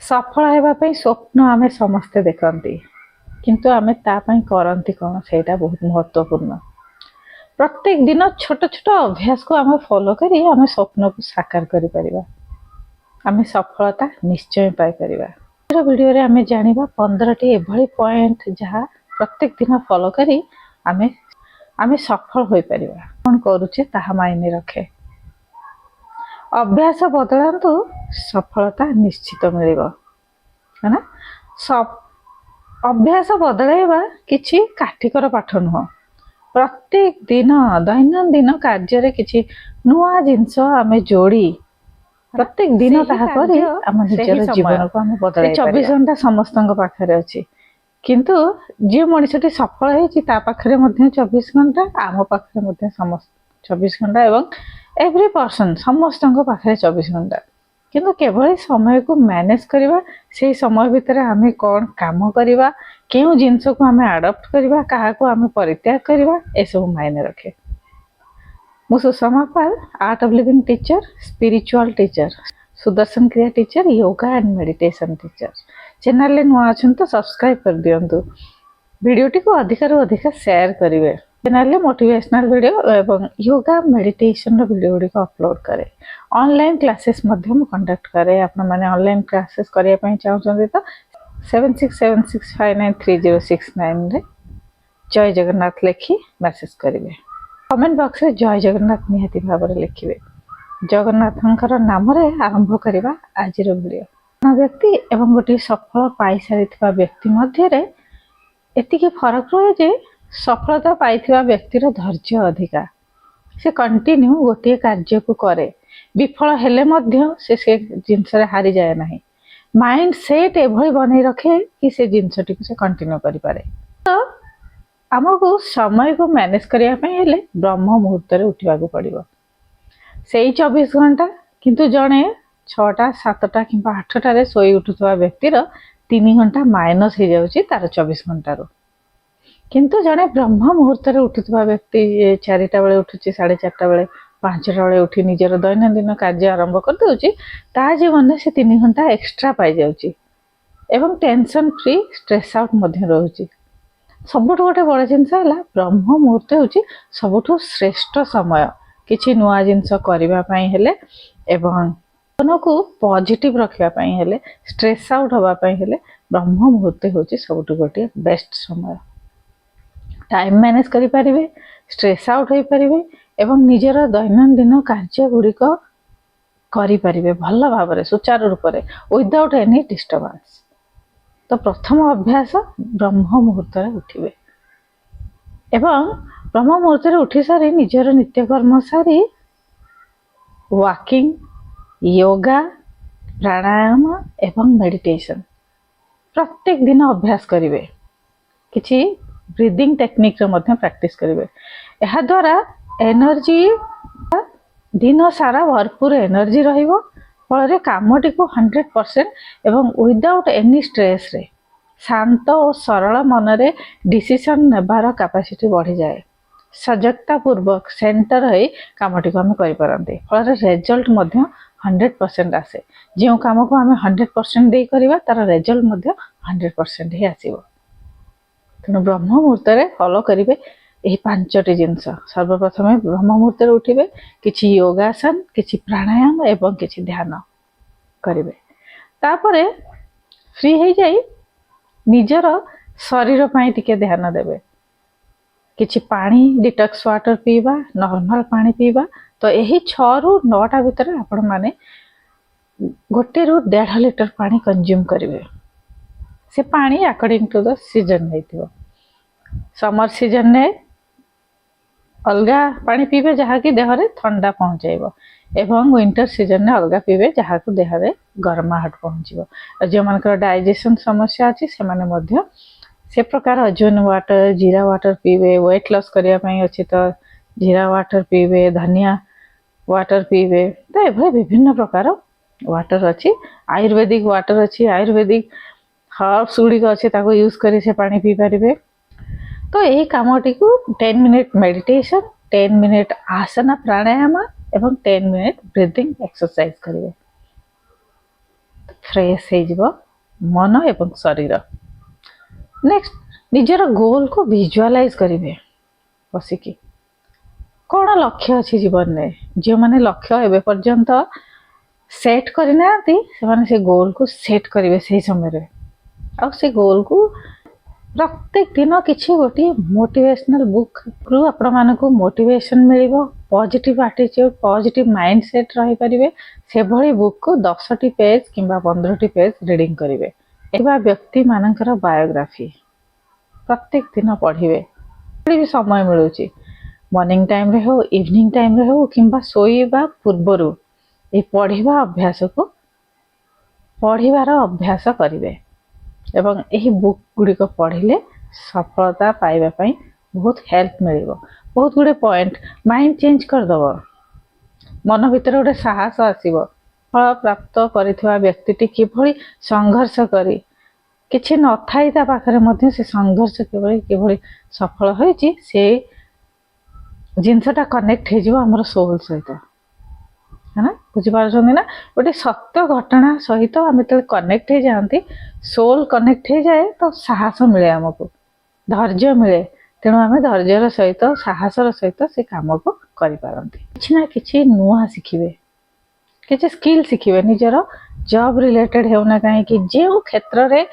सफल होगापी स्वप्न आम समस्ते देखती किंतु आम तापाई करती कौन से बहुत महत्वपूर्ण। प्रत्येक दिन छोट छोट अभ्यास को आम फॉलो करी आम स्वप्न को साकार करिपरिबा। आम सफलता निश्चय पाइपर। वीडियो आम जानिबा 15टी एभली पॉइंट जहाँ प्रत्येक दिन फॉलो करी आम सफल हो पारिबा। कौन करूचे ताहा मायने रखे। अभ्यास बदलांतु सफलता निश्चित मिलिबो है ना। अभ्यास बदलाइबा किछि काठिकर पाठ नुह। प्रत्येक दिन दैनंदिन कार्य किछि नुआ जिनस आमे जोड़ी प्रत्येक दिन ताहा करी आम निजर जीवन को आम बदलाई 24 घंटा समस्तଙ୍କ पाखरे अछि किंतु जे मनुष्यटी सफल होइछि ता पाखरे मध्ये 24 घंटा आम पाखरे मध्ये समस्त 24 घंटा एवं एवरी पर्सन समस्तଙ୍କ पाखरे 24 घंटा किंतु केवल समय को मैनेज करवा से समय भितर आम कौन काम करवा केउ जिनस को आम आडप्ट करवा क्या आम परित्याग करवा ए सब मायने रखे। मु Sushma Pal art of living teacher, spiritual teacher, Sudarshan Kriya teacher, yoga and meditation teacher. Channel नुआ अच्छा तो सब्सक्राइब कर दिंतु। वीडियोटी को अधिक अधिक शेयर करेंगे। चैनल मोटिवेशनल वीडियो एवं yoga meditation video Gudi upload करे। ऑनलाइन क्लासेस कंडक्ट करे। आपण माने ऑनलाइन क्लासेस करिया पई चाहउछन्ती तो 7676593069 रे जय जगन्नाथ लिखि मैसेज करेंगे। कमेंट बॉक्स रे जय जगन्नाथ निहाती भाव में लिखिए। जगन्नाथंकर नाम रे आरंभ करवा आज वीडियो। व्यक्ति एवं गोटे सफल पाई सारी व्यक्ति मध्य एतिके फरक रहे जे सफलता पाइथिबा व्यक्तिर धैर्य अधिका। से कंटिन्यू गोटे कार्य को करे विफल हेले मध्य से जिनस हारी जाए नहीं। माइंड सेट एभली बनै रखे कि से जिनसटी को से कंटिन्यू करि पारे। तो आमको समय को मैनेज करिया पई हेले ब्रह्म मुहूर्त रे उठिबा को पड़िबो। सेई 24 घंटा किंतु जणे 6टा 7टा किंबा 8टा रे सोई उठुथवा व्यक्तिर 3 घंटा माइनस हो जाउची तार 24 घंटा रो। किंतु जड़े ब्रह्म मुहूर्त उठुवा व्यक्ति 4टा बेले उठुची 4:30 बेले 5टा बेले उठी निजर दैनंदिन कार्य आरंभ कर दउची ता जीवन से 3 घंटा एक्स्ट्रा पाई जाउची एवं टेंशन फ्री स्ट्रेस आउट मध्य रहउची। सबुठ गोटे बड़ जिनस है ब्रह्म मुहूर्त होची सबुठ श्रेष्ठ समय किछि नुआ जिनस करबा पई हेले एवं मन को पॉजिटिव रखिया पई हेले स्ट्रेस आउट होबा पई हेले ब्रह्म मुहूर्त होची सबुठ गोटे बेस्ट समय। टाइम मैनेज करि परिबे, स्ट्रेस आउट होई परिबे एवं निजर दैनंदिन कार्य गुड़िक करि परिबे भल भाव रे सुचारू रूप रे विदाउट एनी डिस्टर्बेंस। तो प्रथम अभ्यास ब्रह्म मुहूर्त रे उठिबे एवं ब्रह्म मुहूर्त रे उठी सारी निजर नित्यकर्म सारी वॉकिंग, योगा, प्राणायाम एवं मेडिटेशन प्रत्येक दिन अभ्यास करिवे। किछि ब्रीदिंग टेक्निक रे मध्य प्रैक्टिस करिवे। एहा द्वारा एनर्जी दिन सारा भरपूर एनर्जी रहिबो फल कामटी को 100% एवं विदाउट एनी स्ट्रेस रे शांत और सरल मन रे डिसीजन नेबार कैपेसिटी बढ़ी जाए। सजगता पूर्वक सेंटर है कामटी को आम करि फल रिजल्ट मध्य 100% आसे। जो काम को आम 100% दे करबा तार रिजल्ट मध्य 100% ही आसीबो। तेणु ब्रह्म मुहूर्त फॉलो करेंगे यही 5टी जिनस। सर्वप्रथम ब्रह्म मुहूर्त उठिबे, किछि योगासन, किछि प्राणायाम एवं किछि ध्यान करेंगे। तापरे फ्री हो जाई निजर शरीर पई टिके ध्यान देबे। किछि पानी डिटॉक्स वाटर पीवा, नॉर्मल पानी पीवा। तो यही 6 ରୁ 9टा भितर आपण माने 1 ରୁ 1.5 लीटर पानी कंज्यूम करेंगे। से पानी अकॉर्डिंग टू द सीजन है। समर सीजन ने अलगा पानी पीबे जहाँ की देह रे ठंडा पहुँचाइब एवं विंटर सीजन ने अलगा पीबे जहाँ को देह रे गरमाहट पहुँचब। जो मानकर डाइजेशन समस्या अच्छी से माने मध्य से प्रकार अजवाइन वाटर, जीरा वाटर पीबे। वेट लॉस करिया पई अछि तो जीरा वाटर पीबे, धनिया वाटर पीबे। तो एभली विभिन्न प्रकार वाटर अच्छी। आयुर्वेदिक वाटर अच्छी, आयुर्वेदिक हर्ब्स गुड़िक अच्छे यूज कर से पानी पी पारे। तो यही कामटी को 10 मिनट मेडिटेशन, 10 मिनट आसन प्राणायाम एवं 10 मिनट ब्रीदिंग एक्सरसाइज करेंगे। फ्रेश हो मन एवं शरीर। नेक्स्ट निजर गोल को विजुअलाइज करेंगे बसिकी कौन लक्ष्य अच्छी जीवन में जो मैंने लक्ष्य एवं पर्यंत सेट करना से गोल को सेट करेंगे से समय आ से गोल को प्रत्येक दिन किसी गोटे मोटिवेशनल बुक रु आपण मानक मोटिवेशन मिल पॉजिटिव एटीट्यूड पॉजिटिव माइंडसेट रही पारे से भली बुक को 10टी पेज कि 15टी पेज रीडिंग करेंगे। व्यक्ति मानकर बायोग्राफी प्रत्येक दिन पढ़े भी समय मिलूँ मॉर्निंग टाइम रे हो इवनिंग टाइम रे हो कि शोवा पूर्वर ये पढ़ा अभ्यास को पढ़ार अभ्यास करेंगे एवं यही बुक गुड़िक पढ़ले सफलता पाइबापी बहुत हेल्प मिल बहुत गुड़े पॉइंट माइंड चेंज करदब मन भीतर गोटे साहस आसब फल प्राप्त करिथिबा व्यक्ति किभली संघर्ष करी किछि न थाई ता पाखरे मध्य से संघर्ष किभली सफल होइछि से जिनसटा कनेक्ट हो जिवो हमर सोल सहित है ना बुझिपारुछन्ति ना गोटे सत्य घटना सहित आम जो कनेक्ट हो जाती सोल कनेक्ट हो जाए तो साहस मिले आमको धैर्य मिले तेणु आम धैर्यर सहित साहसर सहित से कम को करें कि ना कि नुआ शिखे किसी स्किल शिखे निजर जॉब रिलेटेड होना कहीं जो क्षेत्र में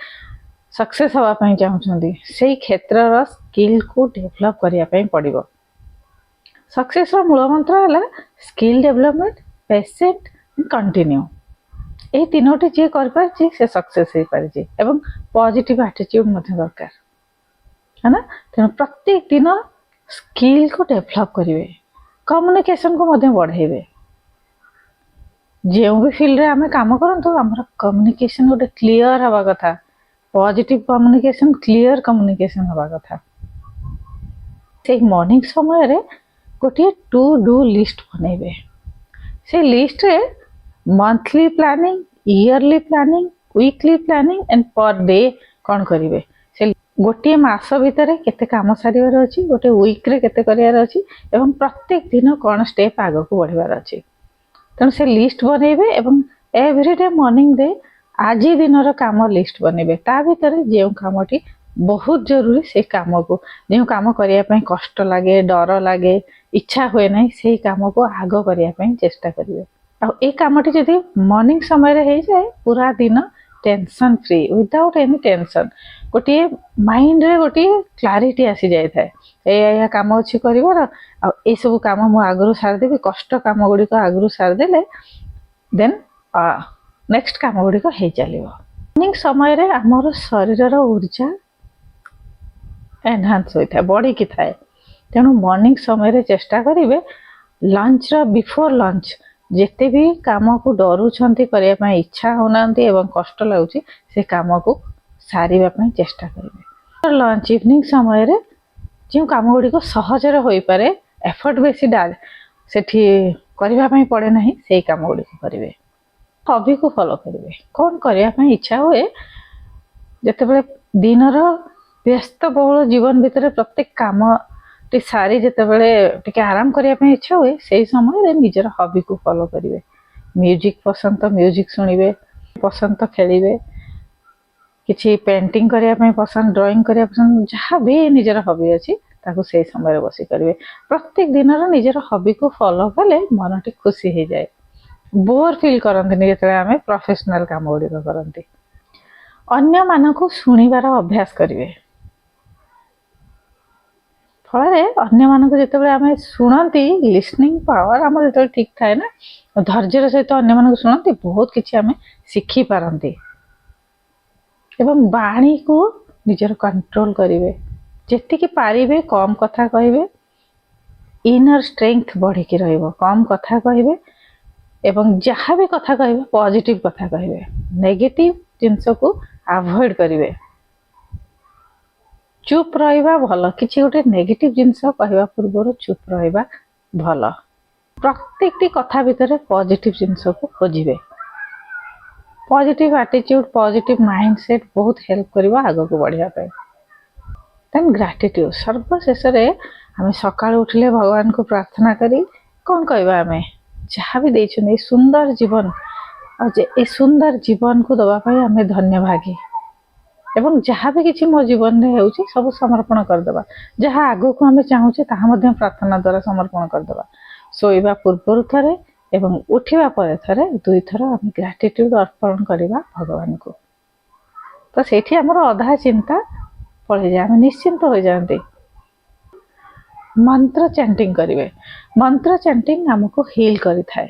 सक्सेस हाँपाई चाहते से क्षेत्र स्किल को डेभलप करने पड़ो। सक्सेस मूल मंत्र है स्किल डेभलपमेंट पेशेंट कंटिन्यू ये तीनोटी जी कर से सक्सेस हो पारे एवं पॉजिटिव एटीट्यूड दरकार है ना। तेणु प्रत्येक दिन स्किल को डेभलप करेंगे कम्युनिकेशन को बढ़ेबे जो भी फील्ड रे आम कम करूँ आम कम्युनिकेशन गोटे क्लीयर हवा कथा पॉजिटिव कम्युनिकेशन क्लीयर कम्युनिकेशन हवा कथा से मॉर्निंग समय रे गोटे टू डू लिस्ट बनइबे से लिस्ट रे monthly planning yearly planning weekly planning and per day कौन करेंगे से गोटे मास भितर केते काम सारिबार अछि गोटे वीक रे केते करियार अछि एवं प्रत्येक दिन कौन स्टेप आग को बढ़िबार अछि तेणु से लिस्ट बनइबे एवं एवरीडे मॉर्निंग डे आज दिन काम लिस्ट बनइबे ता भितर जो कामटी बहुत जरूरी से काम को जो काम करने कष्ट लगे डर लगे इच्छा हुए ना से काम को आग करने चेष्टा करेंगे आ कामटी जदि मॉर्निंग समय रे हो जाए पूरा दिन tension free without any tension गोटे माइंड रे गोटे क्लारिटी आसी जाए था काम अच्छी कर सब काम मु आगु सारिदेवी कष्ट काम गुड़िक आगु सारिदेले देन नेक्स्ट काम गुड़िक हो चलो। मॉर्निंग समय रे आमर शरीर ऊर्जा एनहांस होता है बढ़ी की थाए तेणु मॉर्निंग समय रे चेष्टा करेंगे लंच बिफोर लंच जिते भी काम को डरुंट करने इच्छा होना एवं कष्ट लगुच से काम को सारे चेष्टा करेंगे। लंच इवनिंग समय रे जो काम गुड़िक सहजरे हो पारे एफर्ट बेसी डाल से करने पड़े ना से काम गुड़िक करेंगे हॉबी को फॉलो करेंगे कौन करने इच्छा हुए जिते दिनर व्यस्त बहुल जीवन भितर प्रत्येक काम टी सारी जिते आराम करने इच्छा हुए से समय निजर हॉबी को फॉलो करेंगे म्यूजिक पसंद तो म्यूजिक शुणिबे पसंद तो खेलिबे किसी पेंटिंग करने पसंद ड्राइंग करने पसंद जहाँ भी निजर हॉबी अच्छी ताकू से समय बसी करेंगे प्रत्येक दिन निजर हॉबी को फॉलो कले मन टी खुशी हो जाए बोर फील करते जो आम प्रोफेशनल काम गुड़िक करती अन्य मानक शुणिबार अभ्यास करेंगे फल अन्य मानक जो आम शुणती लिसनिंग पावर आम जो ठीक थाए ना धैर्यर सहित अन्य मानक शुणती बहुत किसी आम शिखी पारती एवं बाणी को निजर कंट्रोल करेंगे जी पारे कम कथा कहे इनर स्ट्रेंथ बढ़ी की कम कथा कहे एवं जहाँ भी कथा कहे पॉजिटिव कथा कहे नेगेटिव जिनस को अवॉइड करेंगे चुप रहा भल कि गोटे नेगेटिव जिनस कहवा पूर्व चुप रहा भल प्रत्येक कथा भितर पॉजिटिव जिनस को खोजे पॉजिटिव एटीट्यूड पॉजिटिव माइंडसेट बहुत हेल्प करिबा आगो को बढ़िया पे। देन ग्रैटिट्यूड सर्वशेष आम सकाल उठले भगवान को प्रार्थना करी कौन कहवा आम जहाँ भी देछन सुंदर जीवन और जे ए सुंदर जीवन को दवा पाई आमे धन्यभागी एवं जहाँ भी किसी मो जीवन में होउची सब समर्पण करदेवा जहाँ आगो को आमे चाहूचे ताहा मध्य प्रार्थना द्वारा समर्पण करदेवा सोइबा पूर्व थरे एवं उठिबा परे थरे दुई थर आमे ग्रेटिट्यूड अर्पण करबा भगवान को तो सेठी हमर अधा चिंता पड़े जाए आमे निश्चिंत हो जाते मंत्र चैंटिंग करिवे मंत्र चैंटिंग हमको हील करि थाए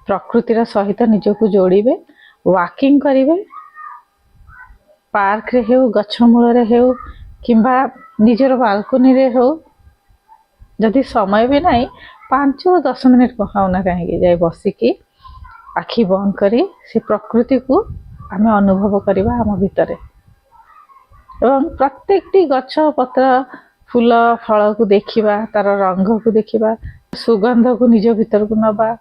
प्रकृतिर सहित निजको जोड़िबे वॉकिंग करिवे पार्क रे हेउ गछ मूल रे हेउ किंबा निजर बालकनी रे हो जदि समय भी नहीं 5 ରୁ 10 मिनिट कहना कहीं जाए बसिकी आखि बंद करी से प्रकृति को आमे अनुभव करवा आम भितर एवं प्रत्येकटी गछ पत्र फूल फल को देखिबा तार रंग को देखिबा सुगंध को निज भीतर को नबा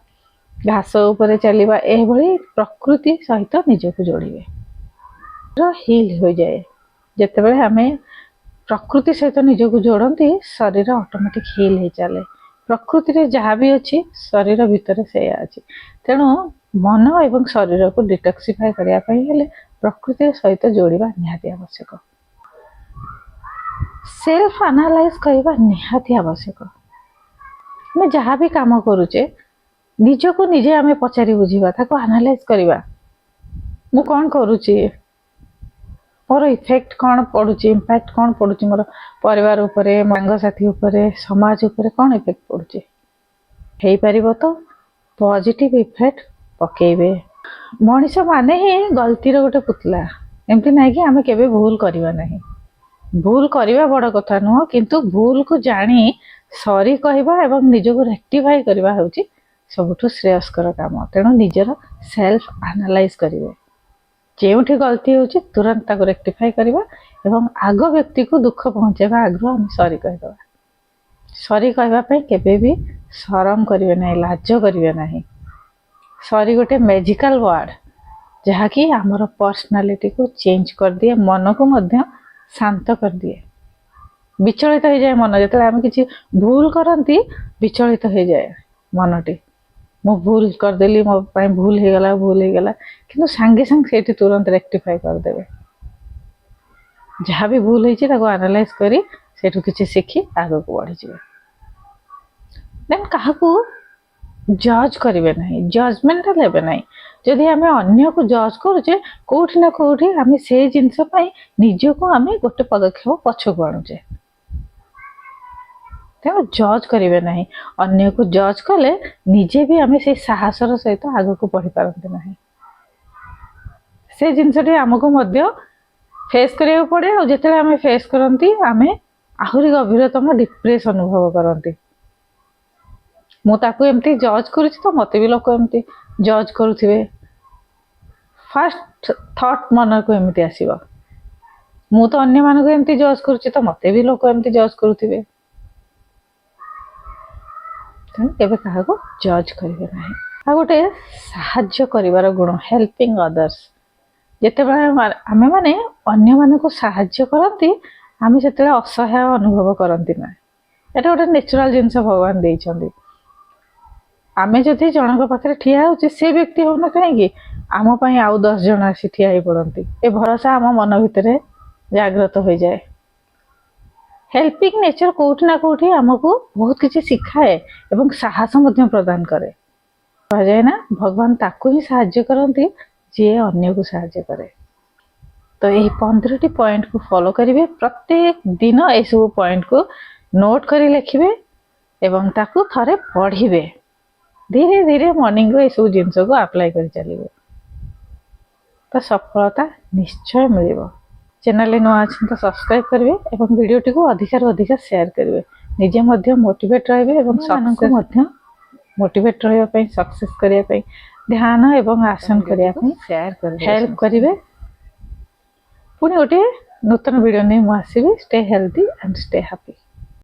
घास ऊपर चलिबा एभली प्रकृति सहित निजको जोड़िबे हिल हो जाए जितेबाला आमे प्रकृति सहित निजको जोड़ती शरीर ऑटोमेटिक हिल हो चले प्रकृति रे जहाँ भी अच्छी शरीर भितर से अच्छी तेणु मन एवं शरीर को डिटॉक्सिफाई करने प्रकृति सहित जोड़िबा निहाती आवश्यक सेल्फ एनालाइज करबा निहाती आवश्यक मैं जहाँ भी काम करूचे निजको निजे आमे पचारि बुझिबा ताको एनालाइज करबा मु कौन करूची मोर इफेक्ट कौन पड़ुची इम्पैक्ट कौन पड़ुची मोर परिवार उपरे सांग साथी उपरे समाज उपरे कौन इफेक्ट पड़ुची हेई परिबो तो पॉजिटिव इफेक्ट पकेबे मनीष माने ही गलतीर गोटे पुतला एमती ना कि आमे केबे भूल करबा नहीं भूल करबा बड़ कथा नुह किंतु भूल को जानी सॉरी कहबा एवं निजको रेक्टिफाई करबा होची सबुठु श्रेयस्कर काम तेणु निजर सेल्फ एनालाइज करिवे जेउठी गलती होची तुरंत ताको रेक्टिफाई करबा एवं आग व्यक्ति को दुख पहुंचेबा आग्रह हम सॉरी कहबा सॉरी कहबा पई केबे भी शरम करिवे नहीं लाज करिवे नहीं सॉरी गोटे मैजिकल वर्ड जहा कि हमर पर्सनालिटी को चेंज कर दिए मन को मध्य शांत कर दिए विचलित हो जाए मन जते हम किछि भूल करंती विचलित हो जाए मनटी मो भूल करदेली मो पाई भूल हो गला किंतु सांगे सांग सेठी तुरंत रेक्टिफाई कर देबे जहाँ भी भूल होइछि ताको एनालाइज करी सेठु किछि सीखी आगो को बढ़ी जिवे देन काहाकू जज करिवे नहीं जजमेंटल हेबे नहीं जदि आमे अन्य को जज करूचे कोठी ना कोठी आमे से जिंस पाई निजो को आमे गोटे पदक्षेप पछ को आणुचे तेणु जज करिवे नहीं अन्य को जज कले निजे भी आमे से साहसर सहित आगो को बढ़ी पारंते नहीं से जिनसटी हमको मध्य फेस करिया पड़े और जेतेले आमे फेस करंती आमे आहुरी गभीरतम डिप्रेशन अनुभव करंती मु ताको एमती जज करूची तो मते भी लोक एमती जज करूथिबे फर्स्ट थॉट मन को एमती आसीबा मु तो अन्य मान को एमती जज करूची तो मते भी लोक एमती जज करूथिबे केबे काहाको जज करिवे नाही आ गोटे साहाय्य करिवार गुण हेल्पिंग अदर्स जेते आमे माने अन्य मान को साहाय्य करंती आमे सेते असहाय अनुभव करंती ना एटा गोटे नेचुरल जिंस भगवान देइछंदी आमे जदि जनक पाखे ठिया होची से व्यक्ति होना कहीं आम पाई आउ 10 जन आसी ठिया ही पड़ती ए भरोसा आम मन भितर जागृत हो जाए हेल्पिंग नेचर कोठी ना कोठी आमको बहुत किसी शिखाए एवं साहस मध्य प्रदान करे कह जाए ना भगवान ताको ही साहाय्य करती जे अन्य को साहाय्य करे तो यही 15टी पॉइंट को फॉलो करिवे प्रत्येक दिन ए सब पॉइंट को नोट करी लिखिबे एवं ताको थरे पढ़िबे धीरे धीरे मॉर्निंग रो सब जिनस को अप्लाई कर चलिए तो सफलता निश्चय मिलिबो चैनल नुआ अच्छे तो सब्सक्राइब करेंगे और वीडियो टी को अधिक शेयर करेंगे निजे मध्य मोटिवेट रहिबे एवं सबको मध्य मोटिवेट रहिबा पई सक्सेस करिया पई ध्यान एवं आसन करिया पई शेयर कर हेल्प करिवे पुणी गोटे नूतन वीडियो नहीं मुझे stay healthy and stay happy.